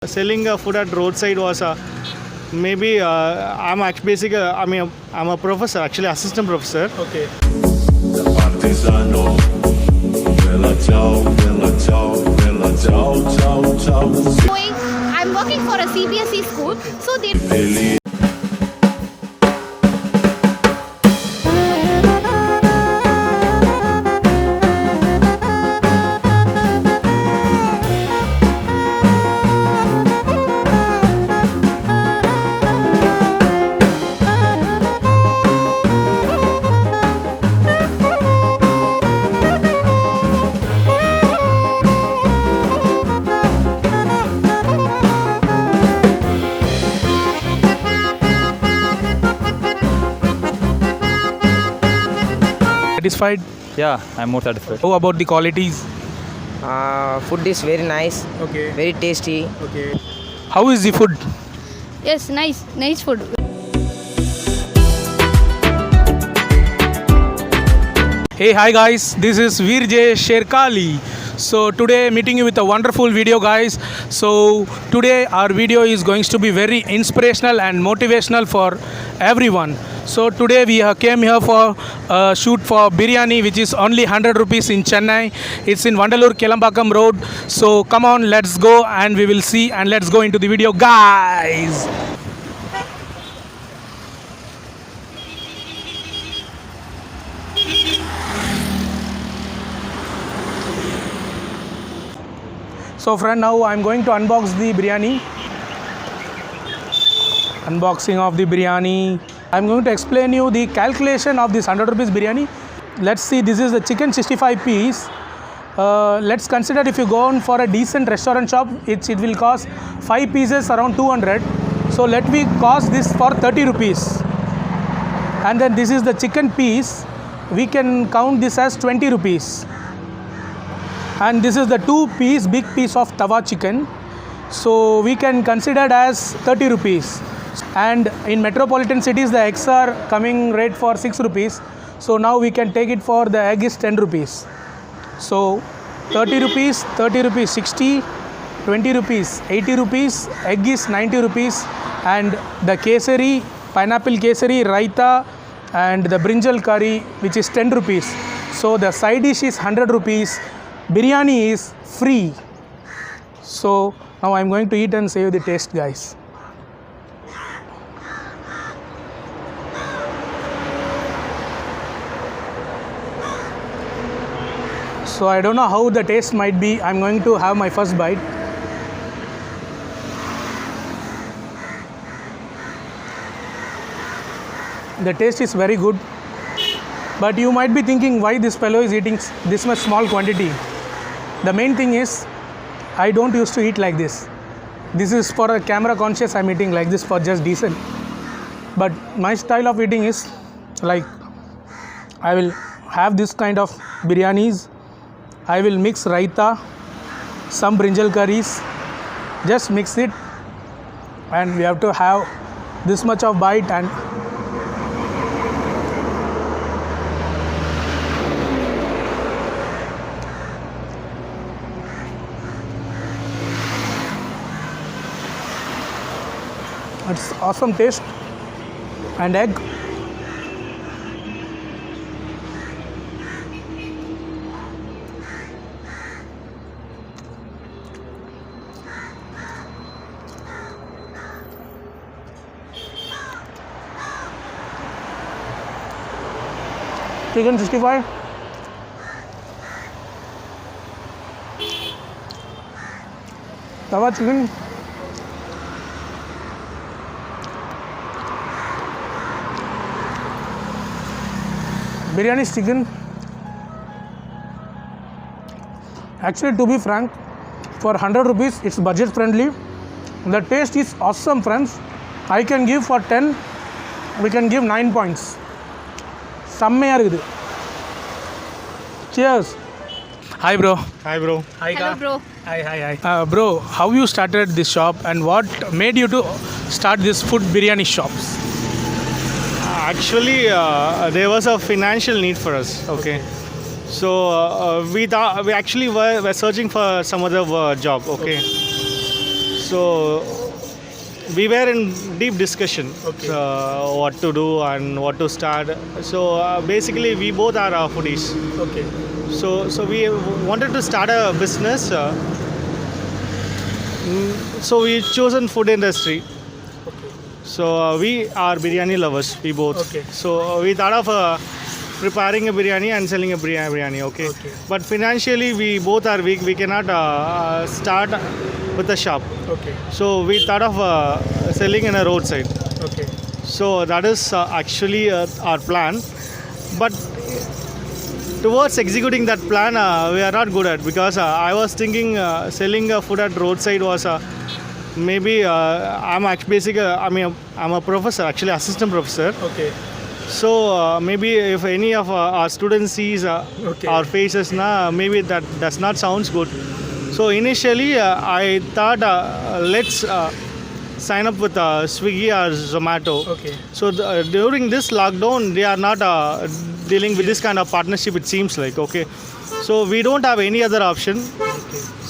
selling food at roadside was maybe I'm actually basically I'm a professor, actually assistant professor. Okay. Partisano, bella ciao, bella ciao, bella ciao, ciao, ciao. I'm working for a CBSE school, so they. Satisfied? Yeah, I'm more satisfied. How about the qualities? Food is very nice, Okay. very tasty. Okay. How is the food? Yes, nice food. Hey, hi guys, this is Virjay Sherkali. So today meeting you with a wonderful video, guys. So today our video is going to be very inspirational and motivational for everyone. So today we came here for a shoot for biryani, which is only 100 rupees in Chennai. It's in Vandalur Kelambakam Road. So come on, let's go and we will see, and let's go into the video, guys. So friend, now I'm going to unbox the biryani. Unboxing of the biryani. I'm going to explain you the calculation of this 100 rupees biryani. Let's see, this is the chicken 65 piece. Let's consider if you go on for a decent restaurant shop, it will cost 5 pieces around 200. So let me cost this for 30 rupees. And then this is the chicken piece. We can count this as 20 rupees. And this is the big piece of tawa chicken, so we can consider it as 30 rupees. And in metropolitan cities the eggs are coming rate for 6 rupees, so now we can take it for the egg is 10 rupees. So 30 rupees 60, 20 rupees 80 rupees, egg is 90 rupees, and the kesari, pineapple kesari, raita and the brinjal curry, which is 10 rupees. So the side dish is 100 rupees. Biryani is free. So now I'm going to eat and save the taste, guys. So I don't know how the taste might be. I'm going to have my first bite. The taste is very good. But you might be thinking why this fellow is eating this much small quantity. The main thing is, I don't used to eat like this. This is for a camera conscious, I'm eating like this for just decent. But my style of eating is like, I will have this kind of biryanis. I will mix raita, some brinjal curries, just mix it. And we have to have this much of bite, and it's awesome taste. And egg. Chicken 65. Tawa chicken. Biryani chicken. Actually, to be frank, for 100 rupees, it's budget friendly. The taste is awesome, friends. I can give for 10, we can give 9 points. Sammeya irukku. Cheers. Hi bro. Hi bro. Hi Hello, bro. Hi. Bro, how you started this shop and what made you to start this food biryani shops? Actually, there was a financial need for us. Okay. So we actually were searching for some other job. Okay. So we were in deep discussion what to do and what to start. So basically we both are foodies. Okay. So we wanted to start a business. So we chosen food industry. So we are biryani lovers, we both. Okay. So we thought of preparing a biryani and selling a biryani. Okay. But financially we both are weak. We cannot start with a shop. Okay. So we thought of selling in a roadside. Okay. So that is actually our plan. But towards executing that plan, we are not good at, because I was thinking selling food at roadside was maybe I'm a professor, actually assistant professor. Okay. So maybe if any of our students sees our faces, maybe that does not sounds good. So initially I thought let's sign up with Swiggy or Zomato. Okay. So during this lockdown, they are not dealing with this kind of partnership, it seems like. Okay. So we don't have any other option.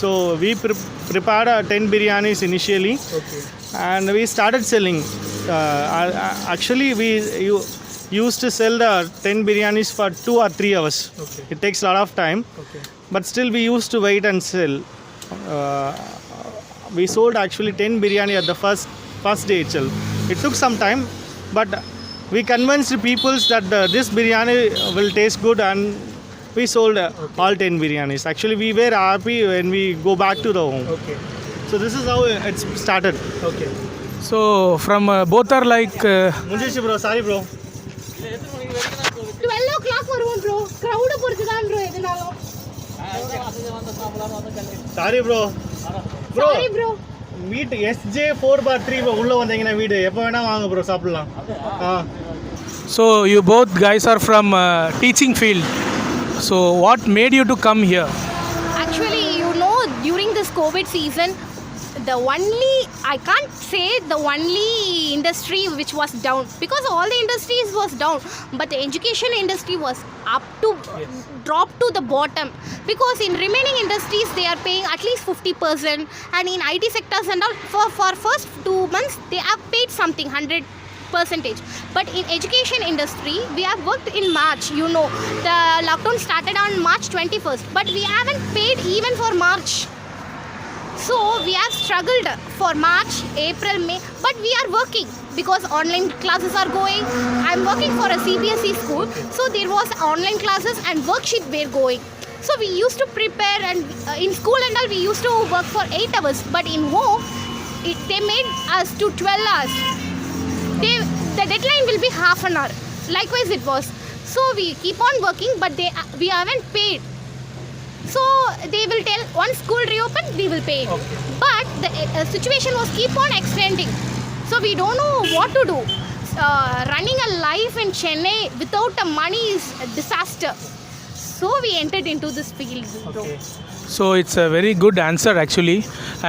So we prepared 10 biryanis initially. Okay. And we started selling. Actually, we used to sell the 10 biryanis for 2 or 3 hours. Okay. It takes a lot of time. Okay. But still we used to wait and sell. We sold actually 10 biryani at the first day itself. It took some time, but we convinced people that this biryani will taste good, and we sold all 10 biryanis. Actually, we were happy when we go back to the home. Okay. So this is how it started. Okay. So from both are like Munjesh bro, sorry bro. 12 o'clock வருவோம் bro. crowd பொறுத்து தான் bro எதுனாலும். Sorry bro. Sorry bro. வீட்டு SJ4/3 உள்ள வந்தீங்கன்னா வீடு எப்போ வேணா வாங்க ப்ரோ சாப்பிடலாம். so you both guys are from teaching field. So what made you to come here? Actually, during this COVID season, I can't say the only industry which was down, because all the industries was down, but the education industry was dropped to the bottom, because in remaining industries they are paying at least 50%, and in IT sectors and all for first 2 months they have paid something 100%. But in education industry, we have worked in March. The lockdown started on March 21st, but we haven't paid even for March. So we have struggled for March, April, May, but we are working because online classes are going. I'm working for a CBSE school, so there was online classes and worksheet were going. So we used to prepare, and in school and all we used to work for 8 hours, but in home they made us to 12 hours. The deadline will be half an hour. Likewise it was. So we keep on working, but we haven't paid. So they will tell once school reopen, we will pay. Okay. But the situation was keep on extending. So we don't know what to do. Running a life in Chennai without the money is a disaster. So we entered into this field, bro. Okay. So it's a very good answer actually.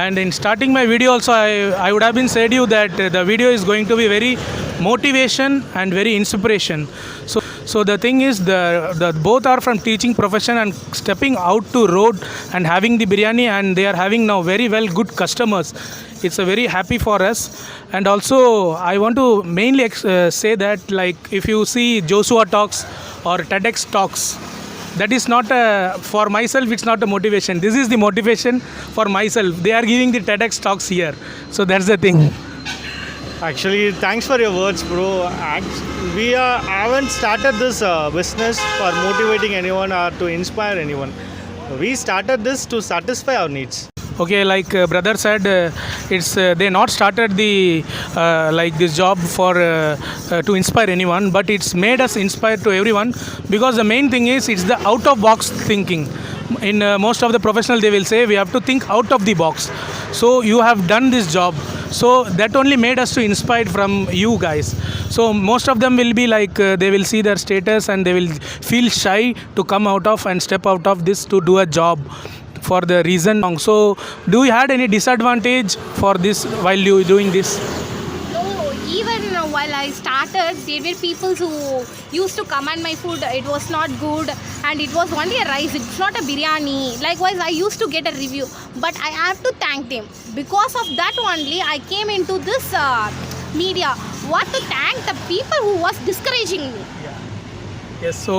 And in starting my video also, I would have been said you that the video is going to be very motivation and very inspiration. So the thing is, the both are from teaching profession and stepping out to road and having the biryani, and they are having now very well good customers. It's a very happy for us. And also I want to mainly say that, like, if you see Joshua Talks or TEDx Talks, that is not for myself, it's not a motivation. This is the motivation for myself. They are giving the TEDx Talks here. So that's the thing. Actually, thanks for your words, bro. We haven't started this business for motivating anyone or to inspire anyone. We started this to satisfy our needs. Okay, like brother said, it's they not started the like this job for to inspire anyone, but it's made us inspire to everyone, because the main thing is it's the out of box thinking. In most of the professional, they will say we have to think out of the box. So you have done this job, so that only made us to inspire from you guys. So most of them will be like they will see their status and they will feel shy to come out of and step out of this to do a job for the reason. So do you had any disadvantage for this while you doing this? No, even while I started, there were people who used to comment my food. It was not good, and it was only a rice. It's not a biryani. Likewise, I used to get a review, but I have to thank them. Because of that only, I came into this media. What to thank the people who was discouraging me. Yes, so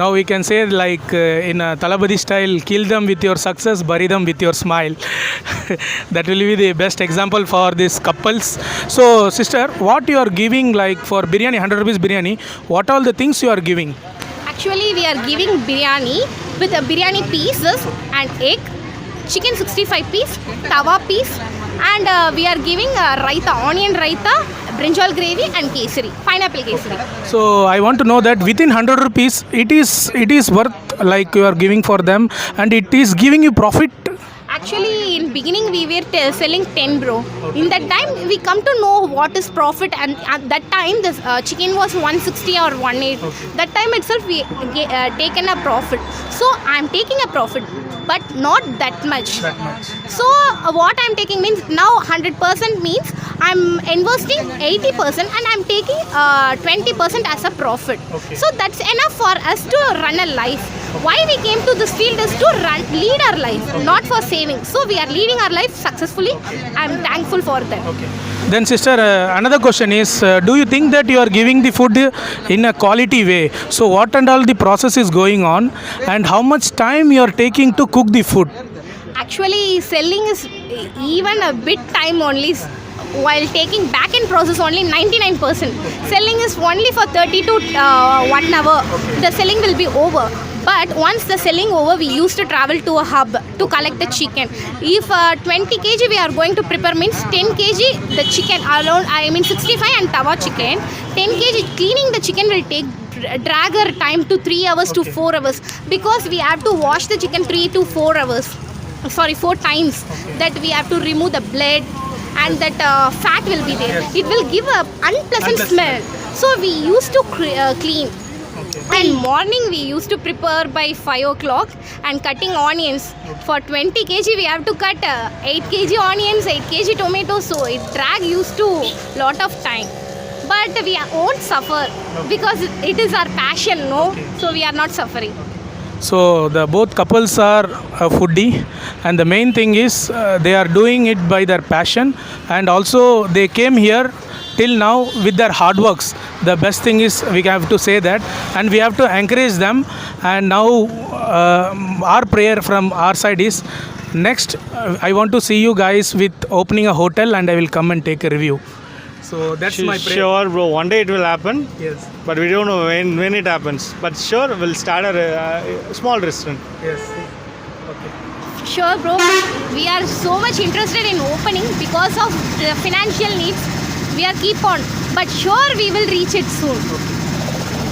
now we can say like in a Talabadi style, kill them with your success, bury them with your smile. That will be the best example for these couples. So sister, what you are giving like for biryani, 100 rupees biryani, what all the things you are giving? Actually, we are giving biryani with a biryani pieces and egg, chicken 65 piece, tawa piece, and we are giving raita, onion raita, brinjal gravy and kesari, pineapple kesari. So I want to know that within 100 rupees, it is worth like you are giving for them, and it is giving you profit. Actually, in beginning we were selling 10 bro. In that time we come to know what is profit, and at that time the chicken was 160 or 180. That time itself we taken a profit. So I am taking a profit, but not that much. So what I am taking means now 100% means I am investing 80% and I am taking 20% as a profit. So that's enough for us to run a life. Why we came to this field is to lead our life, not for saving. So we are leading our life successfully. I am thankful for that. Then sister, another question is, do you think that you are giving the food in a quality way? So what and all the process is going on, and how much time you are taking to cook the food? Actually, selling is even a bit time only. While taking back-end process only 99%. Selling is only for 30 to 1 hour. The selling will be over. But once the selling over, we used to travel to a hub to collect the chicken. If 20 kg we are going to prepare means 10 kg the chicken alone, I mean 65 and tawa chicken. 10 kg cleaning the chicken will take drag our time to 3 hours to 4 hours, because we have to wash the chicken 3 to 4 hours. Sorry, 4 times. That we have to remove the blood, and that fat will be there. It will give a unpleasant smell. So we used to clean. And morning we used to prepare by 5 o'clock and cutting onions. For 20 kg we have to cut 8 kg onions, 8 kg tomatoes. So it drag used to lot of time. But we won't suffer because it is our passion, no? So we are not suffering. So the both couples are a foodie, and the main thing is they are doing it by their passion, and also they came here till now with their hard works. The best thing is we have to say that, and we have to encourage them. And now our prayer from our side is next I want to see you guys with opening a hotel, and I will come and take a review. So that's my prayer. Sure, bro. One day it will happen. Yes. But we don't know when it happens. But sure, we'll start a small restaurant. Yes. Sure, bro. We are so much interested in opening because of the financial needs. We are keep on. But sure, we will reach it soon.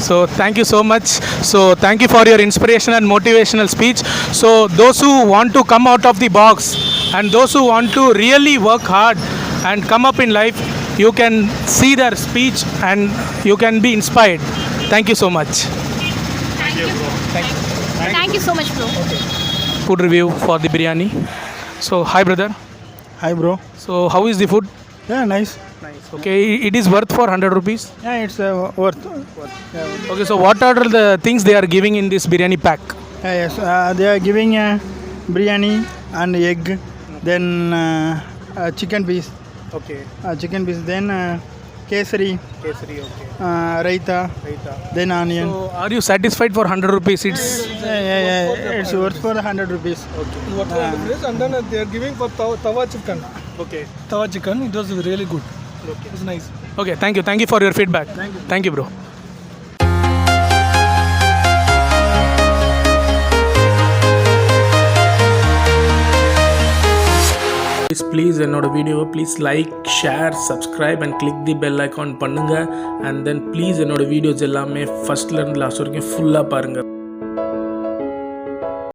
So thank you so much. So thank you for your inspirational and motivational speech. So those who want to come out of the box, and those who want to really work hard and come up in life, you can see their speech and you can be inspired. Thank you so much. Thank you. Thank you so much, bro. Food review for the biryani. So hi brother. Hi bro. So how is the food? Yeah, nice. Okay, it is worth for 100 rupees. Yeah, it's worth. Okay, so what are the things they are giving in this biryani pack? Yes, they are giving biryani and egg, then chicken piece. Okay. Chicken piece, then kesari, Okay. raita, then onion. So are you satisfied for 100 rupees? It's Yeah, it's worth for 100 rupees. And then they are giving for tawa chicken. okay. Tawa chicken, it was really good. It was nice. Okay, thank you. Thank you for your feedback. Thank you, bro. Please என்னோட வீடியோவை please like share subscribe and click the bell icon பண்ணுங்கள். And then please என்னோட videos எல்லாமே ஃபஸ்ட்லேருந்து last வரைக்கும் ஃபுல்லாக பாருங்கள்.